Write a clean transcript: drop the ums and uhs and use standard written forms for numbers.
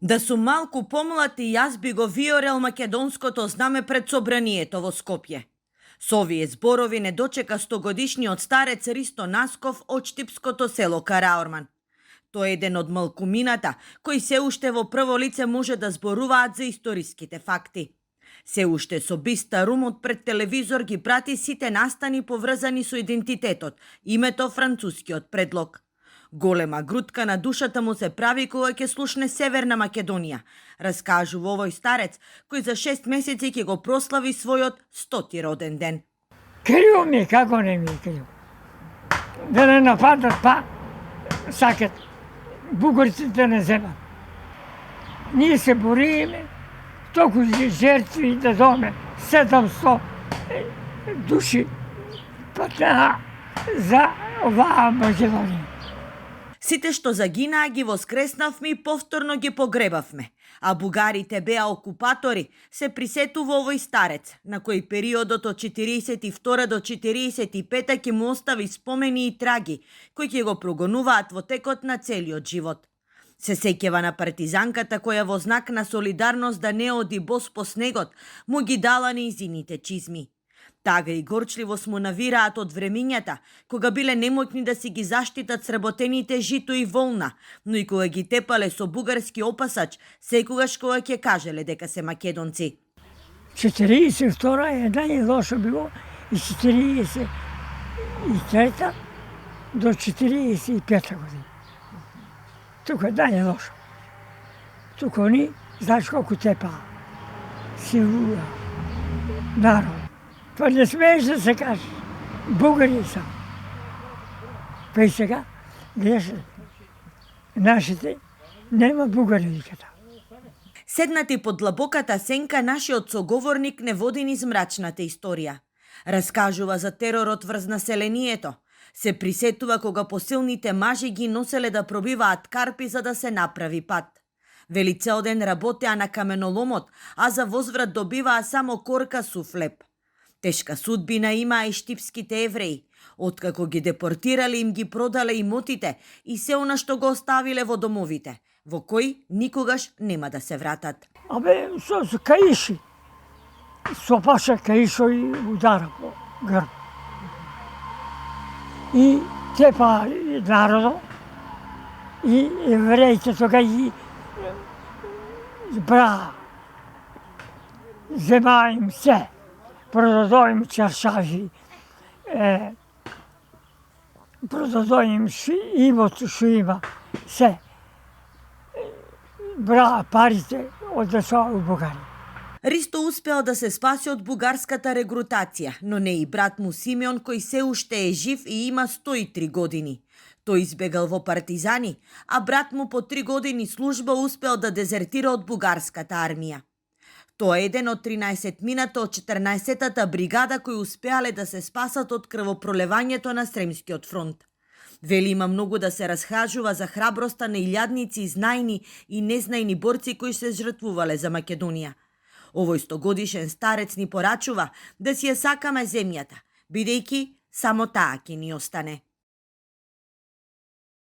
Да сум малку помлад и јас би го виорел македонското знаме пред собранието во Скопје. Со овие зборови не дочека 100-годишниот старец Ристо Насков од штипското село Караорман. Тој е еден од малкумината кои се уште во прво лице може да зборуваат за историските факти. Се уште со биста румот пред телевизор ги прати сите настани поврзани со идентитетот, името, францускиот предлог. Голема грудка на душата му се прави кога ќе слушне Северна Македонија, раскажува овој старец кој за 6 месеци ќе го прослави својот 100-ти роден ден. Криво ми е, како не ми е криво. Да не нападат, па сакат бугарците не земат. Ние се бориме, толку жертви да доме 700 души патна за оваа Македонија. Сите што загинаа ги воскреснавме и повторно ги погребавме, а бугарите беа окупатори, се присетува овој старец, на кој периодот од 42 до 45 ќе му остави спомени и траги, кои ќе го прогонуваат во текот на целиот живот. Се сеќава на партизанката која во знак на солидарност да не оди бос по снегот, му ги дала нејзините чизми. Тага и горчливост му навираат од времињата, кога биле немотни да си ги заштитат сработените жито и волна, но и кога ги тепале со бугарски опасач, секогаш кога ќе кажеле дека се македонци. 42 е најлошо било и 43 до 45 година. Тука најлошо. Тука они, знаеш колку тепаа, силува, народ. Па не смееш да се каже. Бугари са. Па и сега, гледаш, нашите, нема бугари никада. Седнати под длабоката сенка, нашиот соговорник не води низ мрачната историја. Раскажува за теророт врз населението. Се присетува кога посилните мажи ги носеле да пробиваат карпи за да се направи пат. Вели цел ден работеа на каменоломот, а за возврат добиваа само корка сув леп. Тешка судбина имаа и штипските евреи. Откако ги депортирале, им ги продале имотите и се она што го оставиле во домовите, во кои никогаш нема да се вратат. Абе, со каиши. Со паша каишо и удара по грб. И тепа народо, и евреите тога ги бра. Зема им се. Продадо им чаршафи, продадо им имото што има, се. Бра парите одесоа у Бугарија. Ристо успеал да се спаси од бугарската регрутација, но не и брат му Симеон кој се уште е жив и има 103 години. Тој избегал во партизани, а брат му по 3 години служба успеал да дезертира од бугарската армија. Тоа е еден од 13-мината од 14-тата бригада кои успеале да се спасат од крвопролевањето на Сремскиот фронт. Вели има многу да се расхажува за храброста на илјадници, знајни и незнајни борци кои се жртвувале за Македонија. Овој 100-годишен старец ни порачува да си ја сакаме земјата, бидејќи само таа ќе ни остане.